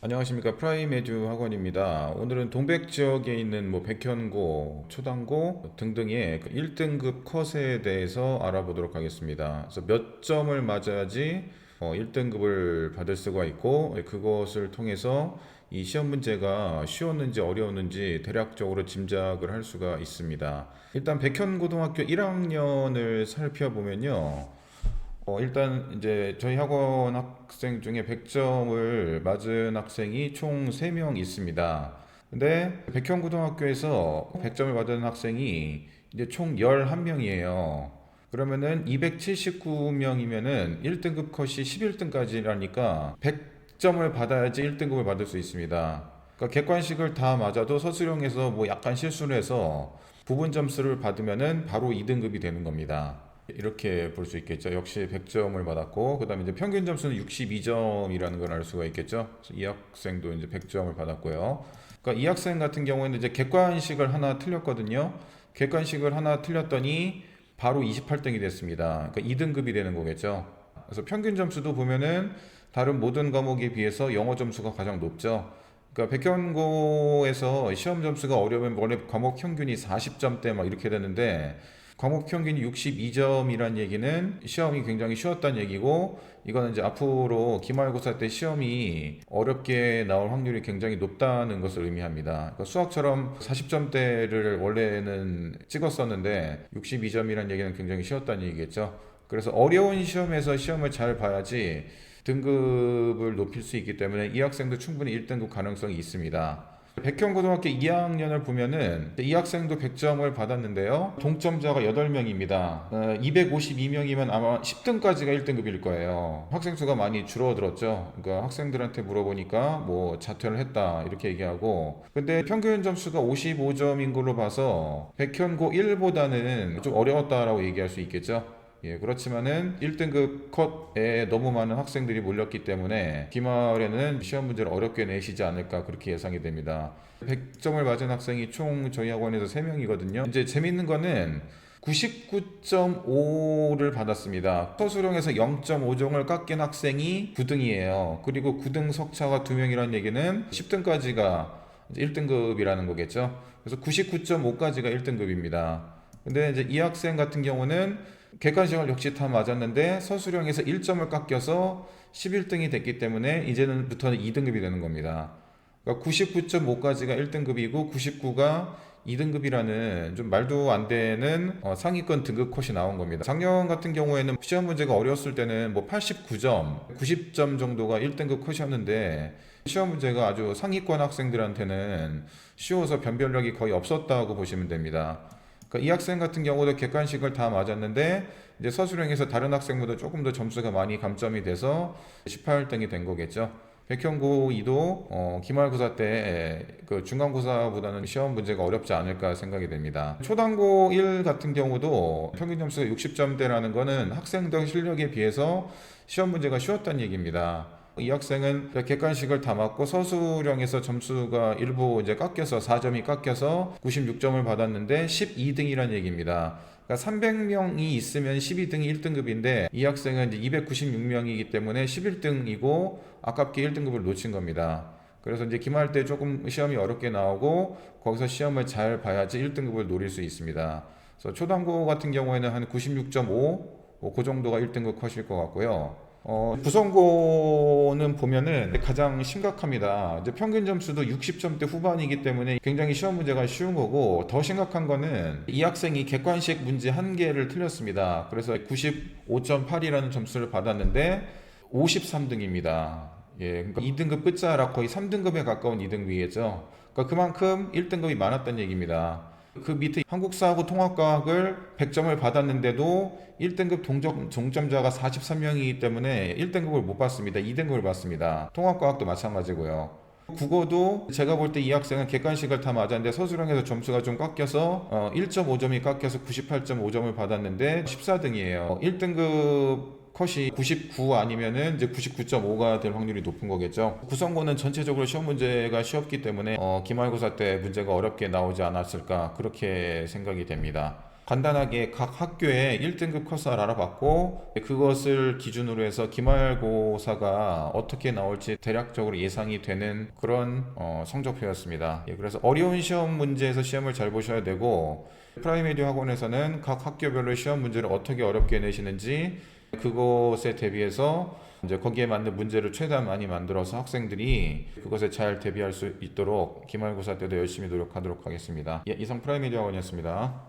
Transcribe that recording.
안녕하십니까. 프라임 에듀 학원입니다. 오늘은 동백 지역에 있는 백현고, 초당고 등등의 1등급 컷에 대해서 알아보도록 하겠습니다. 그래서 몇 점을 맞아야지 1등급을 받을 수가 있고, 그것을 통해서 이 시험 문제가 쉬웠는지 어려웠는지 대략적으로 짐작을 할 수가 있습니다. 일단 백현고등학교 1학년을 살펴보면요. 일단 이제 저희 학원 학생 중에 100점을 맞은 학생이 총 3명 있습니다. 근데 백현고등학교에서 100점을 받은 학생이 이제 총 11명이에요. 그러면은 279명이면은 1등급 컷이 11등까지라니까 100점을 받아야지 1등급을 받을 수 있습니다. 그러니까 객관식을 다 맞아도 서술형에서 약간 실수를 해서 부분 점수를 받으면은 바로 2등급이 되는 겁니다. 이렇게 볼 수 있겠죠. 역시 100점을 받았고, 그 다음에 이제 평균 점수는 62점이라는 걸 알 수가 있겠죠. 그래서 이 학생도 이제 100점을 받았고요. 그러니까 이 학생 같은 경우에는 이제 객관식을 하나 틀렸거든요. 객관식을 하나 틀렸더니 바로 28등이 됐습니다. 그러니까 2등급이 되는 거겠죠. 그래서 평균 점수도 보면은 다른 모든 과목에 비해서 영어 점수가 가장 높죠. 그러니까 백현고에서 시험 점수가 어려우면 원래 과목 평균이 40점대 막 이렇게 되는데 과목 평균이 62점이란 얘기는 시험이 굉장히 쉬웠다는 얘기고, 이거는 이제 앞으로 기말고사 때 시험이 어렵게 나올 확률이 굉장히 높다는 것을 의미합니다. 그러니까 수학처럼 40점대를 원래는 찍었었는데 62점이란 얘기는 굉장히 쉬웠다는 얘기겠죠. 그래서 어려운 시험에서 시험을 잘 봐야지 등급을 높일 수 있기 때문에 이 학생도 충분히 1등급 가능성이 있습니다. 백현고등학교 2학년을 보면은 이 학생도 100점을 받았는데요. 동점자가 8명입니다. 252명이면 아마 10등까지가 1등급일 거예요. 학생 수가 많이 줄어들었죠. 그러니까 학생들한테 물어보니까 자퇴를 했다 이렇게 얘기하고, 근데 평균 점수가 55점인 걸로 봐서 백현고 1보다는 좀 어려웠다라고 얘기할 수 있겠죠. 예, 그렇지만은 1등급 컷에 너무 많은 학생들이 몰렸기 때문에 기말에는 시험 문제를 어렵게 내시지 않을까 그렇게 예상이 됩니다. 100점을 맞은 학생이 총 저희 학원에서 3명이거든요. 이제 재밌는 거는 99.5를 받았습니다. 서술형에서 0.5점을 깎인 학생이 9등이에요. 그리고 9등 석차가 2명이라는 얘기는 10등까지가 1등급이라는 거겠죠. 그래서 99.5까지가 1등급입니다. 근데 이제 이 학생 같은 경우는 객관식을 역시 다 맞았는데 서술형에서 1점을 깎여서 11등이 됐기 때문에 이제는부터는 2등급이 되는 겁니다. 그러니까 99.5까지가 1등급이고 99가 2등급이라는 좀 말도 안 되는 상위권 등급 컷이 나온 겁니다. 작년 같은 경우에는 시험 문제가 어려웠을 때는 89점, 90점 정도가 1등급 컷이었는데 시험 문제가 아주 상위권 학생들한테는 쉬워서 변별력이 거의 없었다고 보시면 됩니다. 그러니까 이 학생 같은 경우도 객관식을 다 맞았는데 이제 서술형에서 다른 학생보다 조금 더 점수가 많이 감점이 돼서 18등이 된 거겠죠. 백현고 2도 기말고사 때 그 중간고사보다는 시험 문제가 어렵지 않을까 생각이 됩니다. 초당고 1 같은 경우도 평균 점수가 60점대라는 거는 학생들 실력에 비해서 시험 문제가 쉬웠다는 얘기입니다. 이 학생은 객관식을 다 맞고 서술형에서 점수가 일부 이제 깎여서 4점이 깎여서 96점을 받았는데 12등이란 얘기입니다. 그러니까 300명이 있으면 12등이 1등급인데 이 학생은 이제 296명이기 때문에 11등이고 아깝게 1등급을 놓친 겁니다. 그래서 이제 기말 때 조금 시험이 어렵게 나오고 거기서 시험을 잘 봐야지 1등급을 노릴 수 있습니다. 그래서 초당고 같은 경우에는 한 96.5, 그 정도가 1등급 컷일 것 같고요. 부성고는 보면은 가장 심각합니다. 이제 평균 점수도 60점대 후반이기 때문에 굉장히 시험 문제가 쉬운 거고, 더 심각한 거는 이 학생이 객관식 문제 한 개를 틀렸습니다. 그래서 95.8이라는 점수를 받았는데 53등입니다. 예, 그러니까 2등급 끝자락 거의 3등급에 가까운 2등급이겠죠. 그러니까 그만큼 1등급이 많았다는 얘기입니다. 그 밑에 한국사하고 통합과학을 100점을 받았는데도 1등급 동점자가 43명이기 때문에 1등급을 못 받습니다. 2등급을 받습니다. 통합과학도 마찬가지고요. 국어도 제가 볼 때 이 학생은 객관식을 다 맞았는데 서술형에서 점수가 좀 깎여서 1.5점이 깎여서 98.5점을 받았는데 14등이에요. 1등급 컷이 99 아니면은 이제 99.5가 될 확률이 높은 거겠죠. 구성고는 전체적으로 시험 문제가 쉬웠기 때문에 기말고사 때 문제가 어렵게 나오지 않았을까 그렇게 생각이 됩니다. 간단하게 각 학교의 1등급 커스를 알아봤고 그것을 기준으로 해서 기말고사가 어떻게 나올지 대략적으로 예상이 되는 그런 성적표였습니다. 그래서 어려운 시험 문제에서 시험을 잘 보셔야 되고 프라이메리 학원에서는 각 학교별로 시험 문제를 어떻게 어렵게 내시는지 그것에 대비해서 이제 거기에 맞는 문제를 최대한 많이 만들어서 학생들이 그것에 잘 대비할 수 있도록 기말고사 때도 열심히 노력하도록 하겠습니다. 이상 프라이메리 학원이었습니다.